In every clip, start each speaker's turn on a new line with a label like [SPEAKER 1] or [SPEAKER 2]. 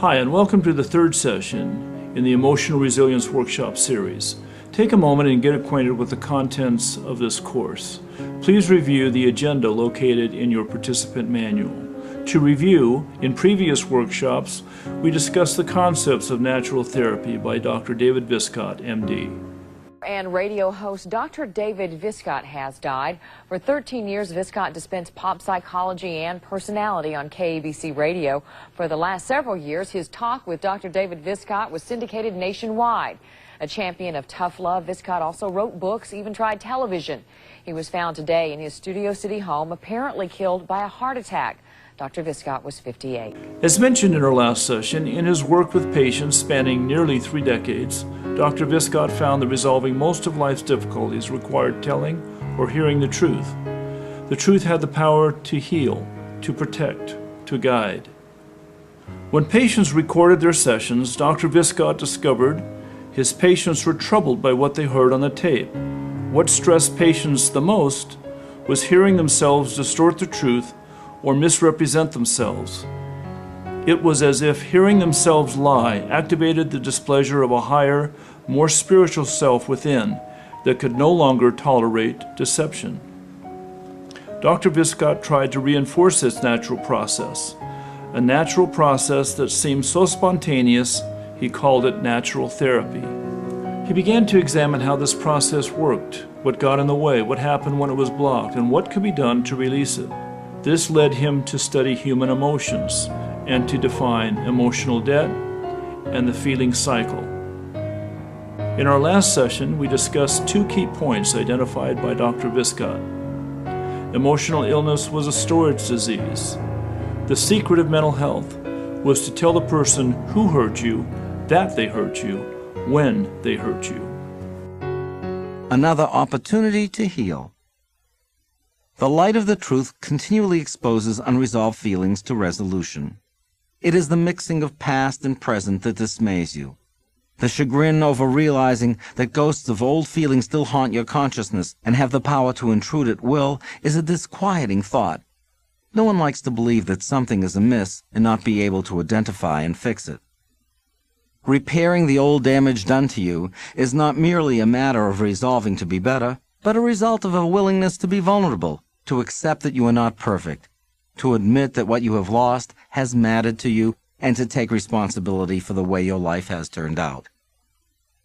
[SPEAKER 1] Hi, and welcome to the third session in the Emotional Resilience Workshop series. Take a moment and get acquainted with the contents of this course. Please review the agenda located in your participant manual. To review, in previous workshops, we discussed the concepts of natural therapy by Dr. David Viscott, MD.
[SPEAKER 2] And radio host Dr. David Viscott has died. For 13 years, Viscott dispensed pop psychology and personality on KABC radio. For the last several years, his talk with Dr. David Viscott was syndicated nationwide. A champion of tough love, Viscott also wrote books, even tried television. He was found today in his Studio City home, apparently killed by a heart attack. Dr. Viscott was 58.
[SPEAKER 1] As mentioned in our last session, in his work with patients spanning nearly 3 decades, Dr. Viscott found that resolving most of life's difficulties required telling or hearing the truth. The truth had the power to heal, to protect, to guide. When patients recorded their sessions, Dr. Viscott discovered his patients were troubled by what they heard on the tape. What stressed patients the most was hearing themselves distort the truth or misrepresent themselves. It was as if hearing themselves lie activated the displeasure of a higher, more spiritual self within that could no longer tolerate deception. Dr. Viscott tried to reinforce this natural process, a natural process that seemed so spontaneous he called it natural therapy. He began to examine how this process worked, what got in the way, what happened when it was blocked, and what could be done to release it. This led him to study human emotions and to define emotional debt and the feeling cycle. In our last session, we discussed 2 key points identified by Dr. Viscott. Emotional illness was a storage disease. The secret of mental health was to tell the person who hurt you that they hurt you when they hurt you.
[SPEAKER 3] Another opportunity to heal. The light of the truth continually exposes unresolved feelings to resolution. It is the mixing of past and present that dismays you. The chagrin over realizing that ghosts of old feelings still haunt your consciousness and have the power to intrude at will is a disquieting thought. No one likes to believe that something is amiss and not be able to identify and fix it. Repairing the old damage done to you is not merely a matter of resolving to be better, but a result of a willingness to be vulnerable, to accept that you are not perfect, to admit that what you have lost has mattered to you, and to take responsibility for the way your life has turned out.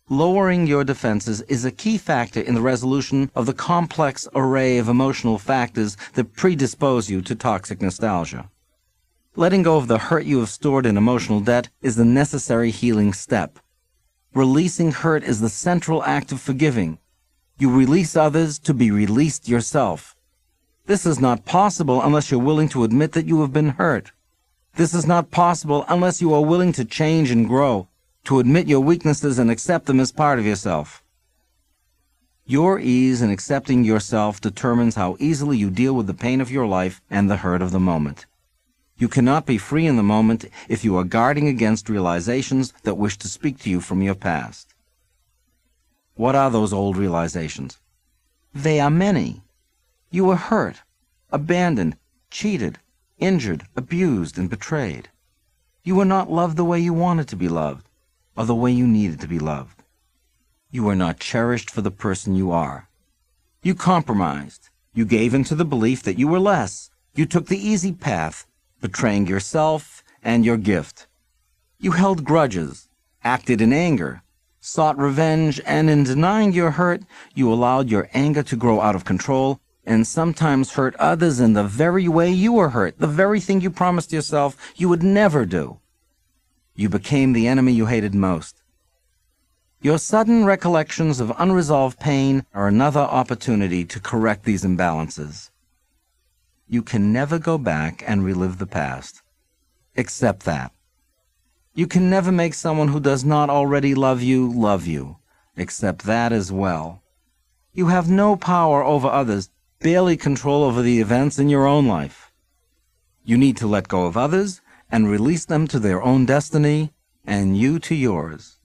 [SPEAKER 3] Lowering your defenses is a key factor in the resolution of the complex array of emotional factors that predispose you to toxic nostalgia. Letting go of the hurt you have stored in emotional debt is the necessary healing step. Releasing hurt is the central act of forgiving. You release others to be released yourself. This is not possible unless you're willing to admit that you have been hurt. This is not possible unless you are willing to change and grow, to admit your weaknesses and accept them as part of yourself. Your ease in accepting yourself determines how easily you deal with the pain of your life and the hurt of the moment. You cannot be free in the moment if you are guarding against realizations that wish to speak to you from your past. What are those old realizations? They are many. You were hurt, abandoned, cheated, injured, abused, and betrayed. You were not loved the way you wanted to be loved, or the way you needed to be loved. You were not cherished for the person you are. You compromised. You gave in to the belief that you were less. You took the easy path, betraying yourself and your gift. You held grudges, acted in anger, sought revenge, and in denying your hurt, you allowed your anger to grow out of control and sometimes hurt others in the very way you were hurt, the very thing you promised yourself you would never do. You became the enemy you hated most. Your sudden recollections of unresolved pain are another opportunity to correct these imbalances. You can never go back and relive the past. Accept that. You can never make someone who does not already love you. Accept that as well. You have no power over others, barely control over the events in your own life. You need to let go of others and release them to their own destiny, and you to yours.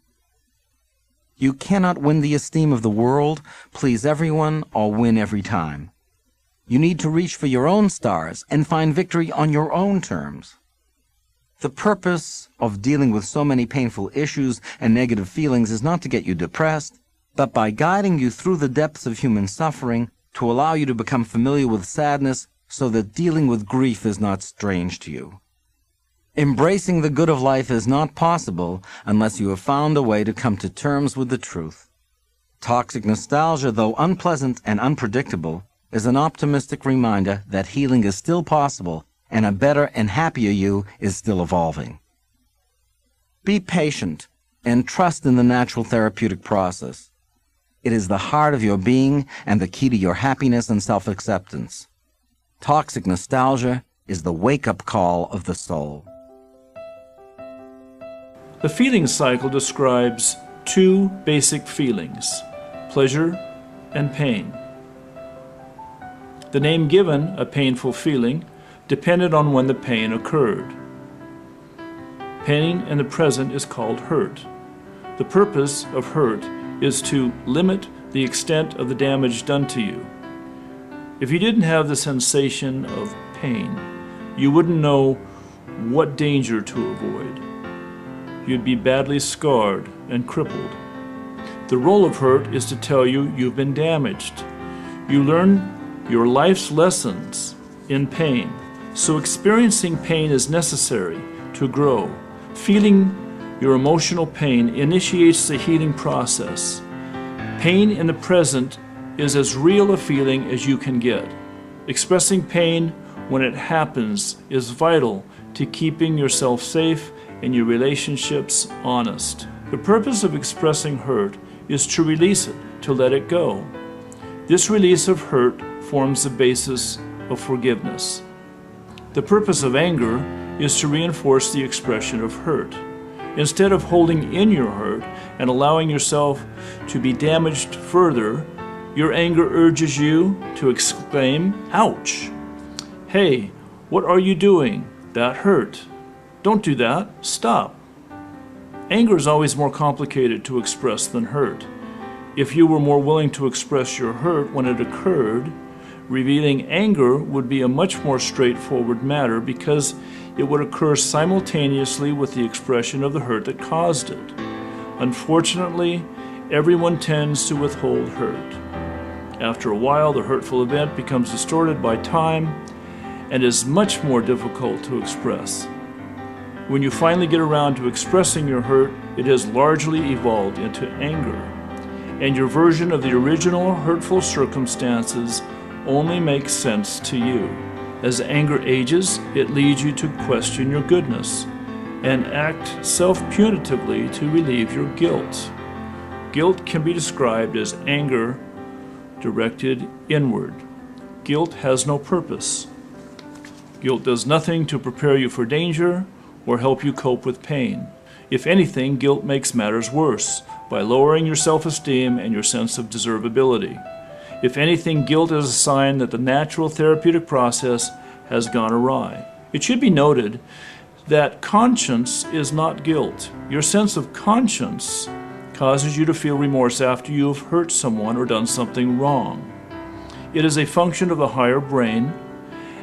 [SPEAKER 3] You cannot win the esteem of the world, please everyone, or win every time. You need to reach for your own stars and find victory on your own terms. The purpose of dealing with so many painful issues and negative feelings is not to get you depressed, but by guiding you through the depths of human suffering, to allow you to become familiar with sadness so that dealing with grief is not strange to you. Embracing the good of life is not possible unless you have found a way to come to terms with the truth. Toxic nostalgia, though unpleasant and unpredictable, is an optimistic reminder that healing is still possible and a better and happier you is still evolving. Be patient and trust in the natural therapeutic process. It is the heart of your being and the key to your happiness and self-acceptance. Toxic nostalgia is the wake-up call of the soul.
[SPEAKER 1] The feeling cycle describes two basic feelings, pleasure and pain. The name given, a painful feeling, depended on when the pain occurred. Pain in the present is called hurt. The purpose of hurt is to limit the extent of the damage done to you. If you didn't have the sensation of pain, you wouldn't know what danger to avoid. You'd be badly scarred and crippled. The role of hurt is to tell you you've been damaged. You learn your life's lessons in pain, so experiencing pain is necessary to grow. Feeling your emotional pain initiates the healing process. Pain in the present is as real a feeling as you can get. Expressing pain when it happens is vital to keeping yourself safe and your relationships honest. The purpose of expressing hurt is to release it, to let it go. This release of hurt forms the basis of forgiveness. The purpose of anger is to reinforce the expression of hurt. Instead of holding in your hurt and allowing yourself to be damaged further, your anger urges you to exclaim, "Ouch! Hey, what are you doing? That hurt. Don't do that. Stop." Anger is always more complicated to express than hurt. If you were more willing to express your hurt when it occurred, revealing anger would be a much more straightforward matter because it would occur simultaneously with the expression of the hurt that caused it. Unfortunately, everyone tends to withhold hurt. After a while, the hurtful event becomes distorted by time and is much more difficult to express. When you finally get around to expressing your hurt, it has largely evolved into anger, and your version of the original hurtful circumstances only makes sense to you. As anger ages, it leads you to question your goodness and act self-punitively to relieve your guilt. Guilt can be described as anger directed inward. Guilt has no purpose. Guilt does nothing to prepare you for danger or help you cope with pain. If anything, guilt makes matters worse by lowering your self-esteem and your sense of deservability. If anything, guilt is a sign that the natural therapeutic process has gone awry. It should be noted that conscience is not guilt. Your sense of conscience causes you to feel remorse after you have hurt someone or done something wrong. It is a function of the higher brain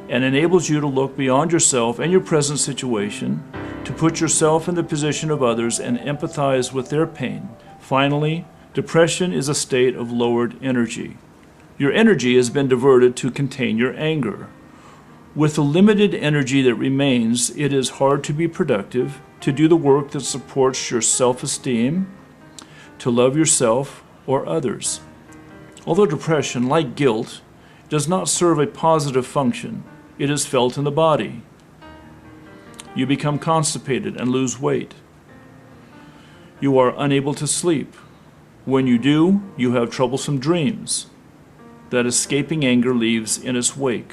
[SPEAKER 1] and enables you to look beyond yourself and your present situation, to put yourself in the position of others and empathize with their pain. Finally, depression is a state of lowered energy. Your energy has been diverted to contain your anger. With the limited energy that remains, it is hard to be productive, to do the work that supports your self-esteem, to love yourself or others. Although depression, like guilt, does not serve a positive function, it is felt in the body. You become constipated and lose weight. You are unable to sleep. When you do, you have troublesome dreams that escaping anger leaves in its wake.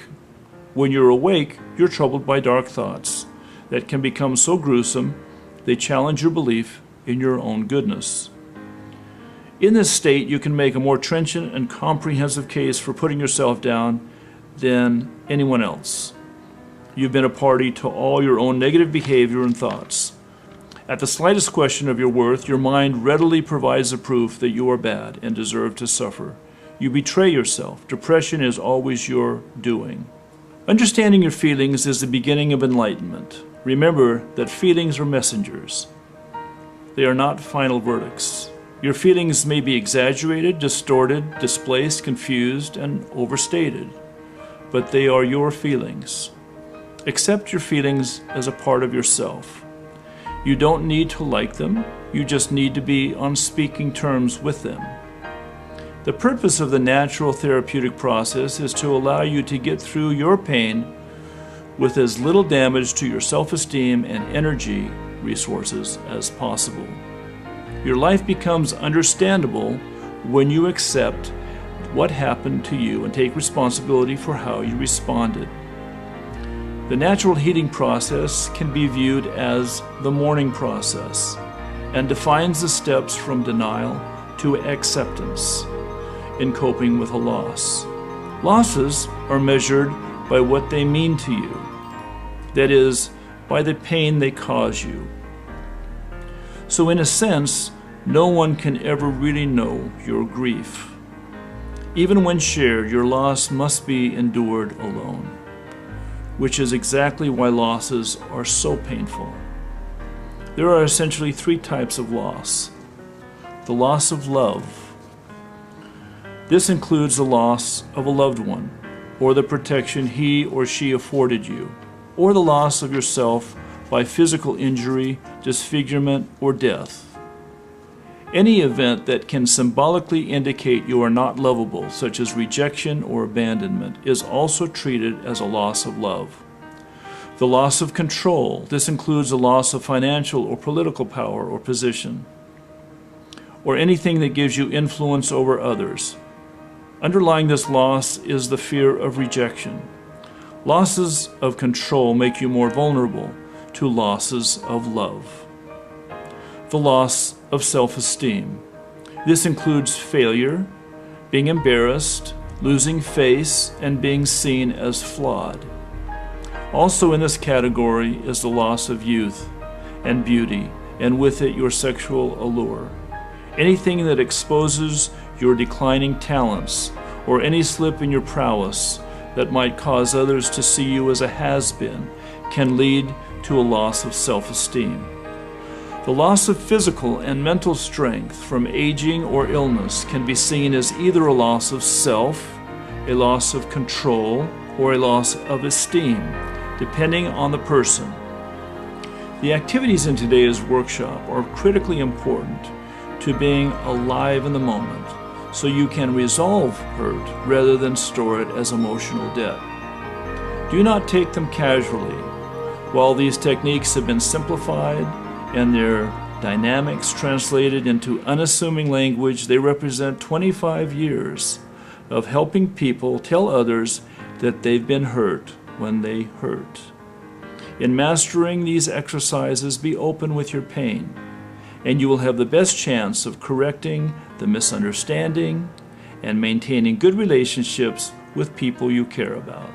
[SPEAKER 1] When you're awake, you're troubled by dark thoughts that can become so gruesome they challenge your belief in your own goodness. In this state, you can make a more trenchant and comprehensive case for putting yourself down than anyone else. You've been a party to all your own negative behavior and thoughts. At the slightest question of your worth, your mind readily provides the proof that you are bad and deserve to suffer. You betray yourself. Depression is always your doing. Understanding your feelings is the beginning of enlightenment. Remember that feelings are messengers. They are not final verdicts. Your feelings may be exaggerated, distorted, displaced, confused, and overstated, but they are your feelings. Accept your feelings as a part of yourself. You don't need to like them, you just need to be on speaking terms with them. The purpose of the natural therapeutic process is to allow you to get through your pain with as little damage to your self-esteem and energy resources as possible. Your life becomes understandable when you accept what happened to you and take responsibility for how you responded. The natural healing process can be viewed as the mourning process and defines the steps from denial to acceptance in coping with a loss. Losses are measured by what they mean to you, that is, by the pain they cause you. So in a sense, no one can ever really know your grief. Even when shared, your loss must be endured alone, which is exactly why losses are so painful. There are essentially three types of loss. The loss of love. This includes the loss of a loved one, or the protection he or she afforded you, or the loss of yourself by physical injury, disfigurement, or death. Any event that can symbolically indicate you are not lovable, such as rejection or abandonment, is also treated as a loss of love. The loss of control. This includes the loss of financial or political power or position, or anything that gives you influence over others. Underlying this loss is the fear of rejection. Losses of control make you more vulnerable to losses of love. The loss of self-esteem. This includes failure, being embarrassed, losing face, and being seen as flawed. Also in this category is the loss of youth and beauty, and with it your sexual allure. Anything that exposes your declining talents, or any slip in your prowess that might cause others to see you as a has-been, can lead to a loss of self-esteem. The loss of physical and mental strength from aging or illness can be seen as either a loss of self, a loss of control, or a loss of esteem, depending on the person. The activities in today's workshop are critically important to being alive in the moment, so you can resolve hurt rather than store it as emotional debt. Do not take them casually. While these techniques have been simplified and their dynamics translated into unassuming language, they represent 25 years of helping people tell others that they've been hurt when they hurt. In mastering these exercises, be open with your pain, and you will have the best chance of correcting the misunderstanding and maintaining good relationships with people you care about.